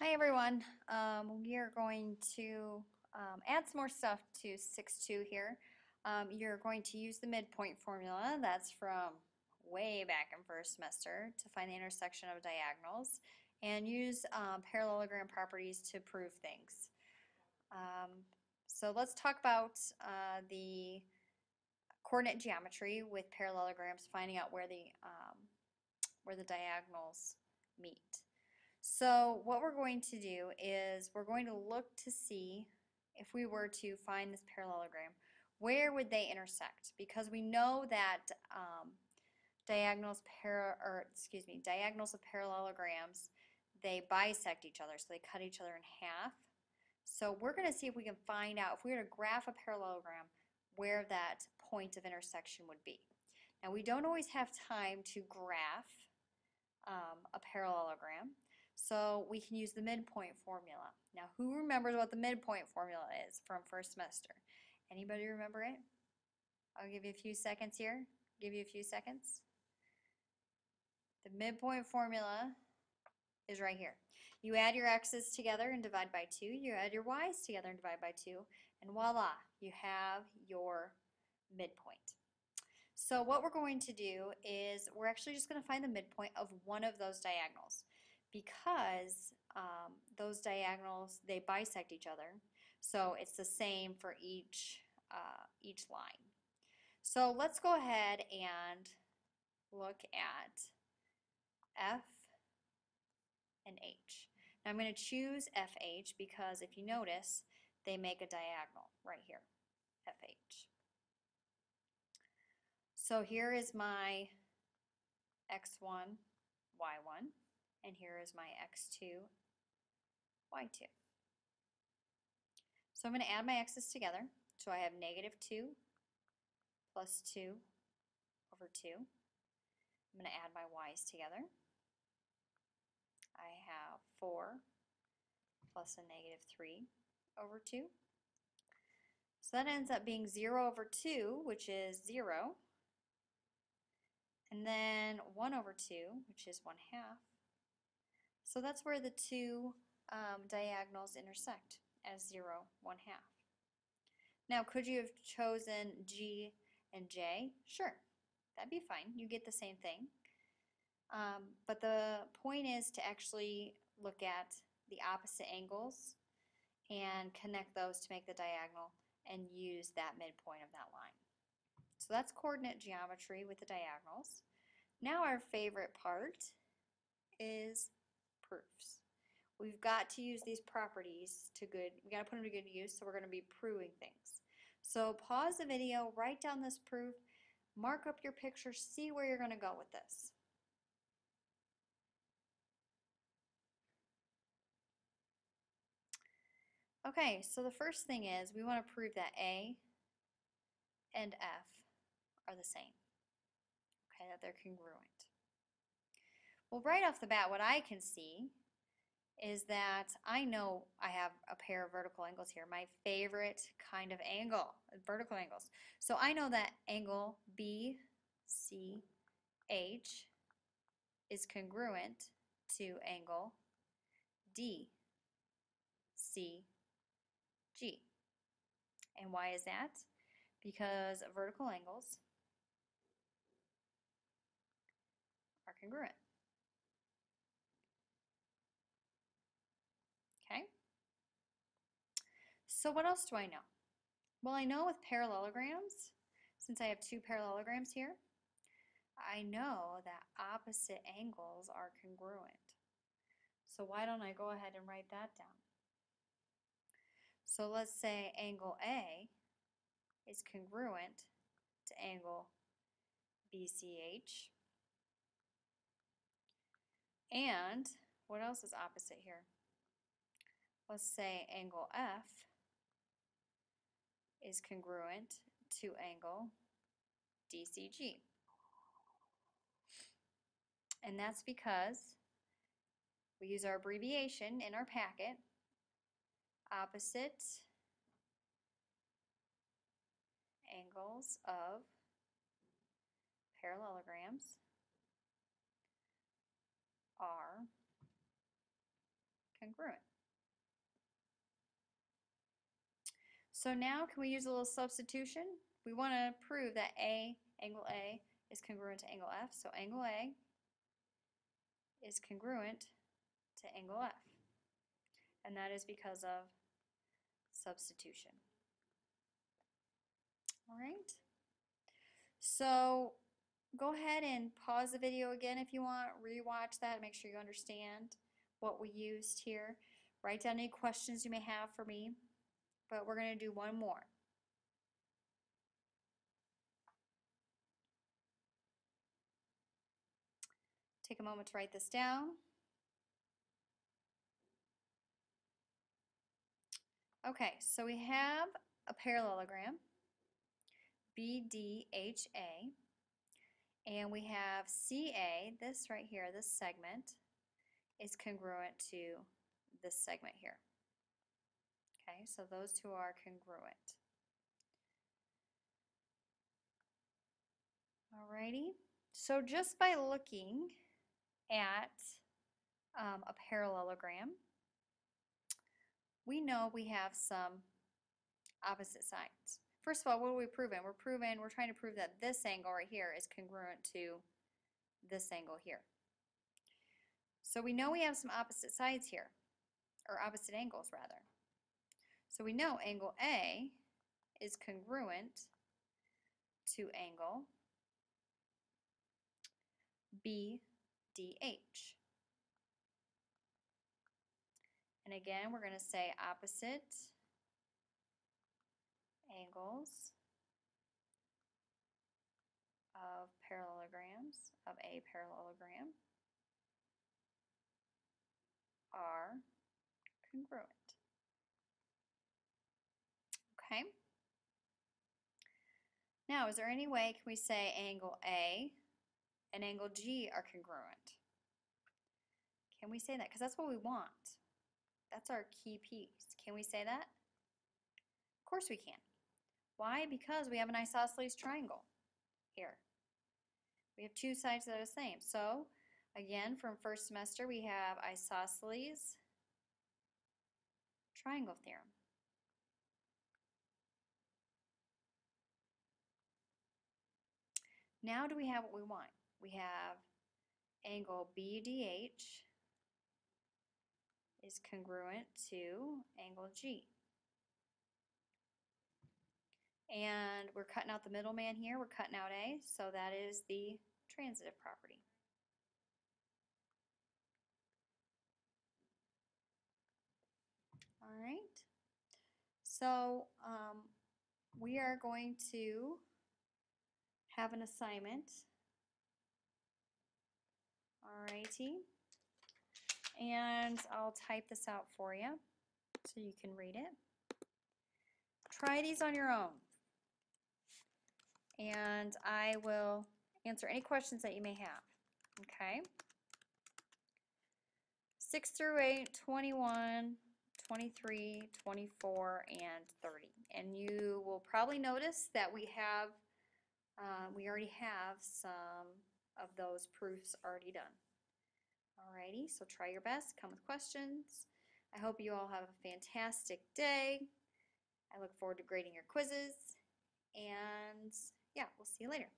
Hi everyone. We are going to add some more stuff to 6.2 here. You're going to use the midpoint formula that's from way back in first semester to find the intersection of diagonals and use parallelogram properties to prove things. So let's talk about the coordinate geometry with parallelograms, finding out where the diagonals meet. So what we're going to do is we're going to look to see if we were to find this parallelogram, where would they intersect? Because we know that diagonals of parallelograms, they bisect each other, so they cut each other in half. So we're going to see if we can find out, if we were to graph a parallelogram, where that point of intersection would be. Now we don't always have time to graph a parallelogram, so we can use the midpoint formula. Now, who remembers what the midpoint formula is from first semester? Anybody remember it? I'll give you a few seconds here. Give you a few seconds. The midpoint formula is right here. You add your x's together and divide by 2. You add your y's together and divide by 2. And voila, you have your midpoint. So what we're going to do is we're actually just going to find the midpoint of one of those diagonals, because those diagonals, they bisect each other, so it's the same for each line. So let's go ahead and look at F and H. Now I'm going to choose FH because if you notice, they make a diagonal right here, FH. So here is my x1, y1, and here is my x2, y2. So I'm going to add my x's together. So I have -2 plus 2 over 2. I'm going to add my y's together. I have 4 plus a -3 over 2. So that ends up being 0 over 2, which is 0. And then 1 over 2, which is 1/2. So that's where the two diagonals intersect, as 0, 1/2. Now, could you have chosen G and J? Sure, that'd be fine. You get the same thing. But the point is to actually look at the opposite angles and connect those to make the diagonal and use that midpoint of that line. So that's coordinate geometry with the diagonals. Now our favorite part is proofs. We've got to use these properties we got to put them to good use, so we're going to be proving things. So pause the video, write down this proof, mark up your picture, see where you're going to go with this. Okay, so the first thing is we want to prove that A and F are the same. Okay, that they're congruent. Well, right off the bat, what I can see is that I know I have a pair of vertical angles here. My favorite kind of angle, vertical angles. So I know that angle BCH is congruent to angle DCG. And why is that? Because vertical angles are congruent. Okay? So what else do I know? Well, I know with parallelograms, since I have two parallelograms here, I know that opposite angles are congruent. So why don't I go ahead and write that down? So let's say angle A is congruent to angle BCH. And what else is opposite here? Let's say angle F is congruent to angle DCG. And that's because we use our abbreviation in our packet. Opposite angles of parallelograms are congruent. congruent. So now can we use a little substitution? We want to prove that angle A is congruent to angle F, so angle A is congruent to angle F. And that is because of substitution. All right. So go ahead and pause the video again if you want. Rewatch that. Make sure you understand what we used here. Write down any questions you may have for me. But we're going to do one more. Take a moment to write this down. Okay, so we have a parallelogram, BDHA, and we have CA, this right here, this segment, is congruent to this segment here. Okay, so those two are congruent. Alrighty, so just by looking at a parallelogram, we know we have some opposite sides. First of all, what are we proving? We're trying to prove that this angle right here is congruent to this angle here. So we know we have some opposite sides here, or opposite angles rather. So we know angle A is congruent to angle BDH. And again, we're going to say opposite angles of parallelograms, of a parallelogram, are congruent. Okay? Now, is there any way can we say angle A and angle G are congruent? Can we say that? Because that's what we want. That's our key piece. Can we say that? Of course we can. Why? Because we have an isosceles triangle here. We have two sides that are the same. So, again, from first semester, we have isosceles triangle theorem. Now do we have what we want? We have angle BDH is congruent to angle G. And we're cutting out the middleman here. We're cutting out A, so that is the transitive property. All right. So we are going to have an assignment. Alrighty. And I'll type this out for you so you can read it. Try these on your own. And I will answer any questions that you may have. Okay? 6 through 8, 21, 23, 24, and 30. And you will probably notice that we already have some of those proofs already done. Alrighty, so try your best, come with questions. I hope you all have a fantastic day. I look forward to grading your quizzes, and yeah, we'll see you later.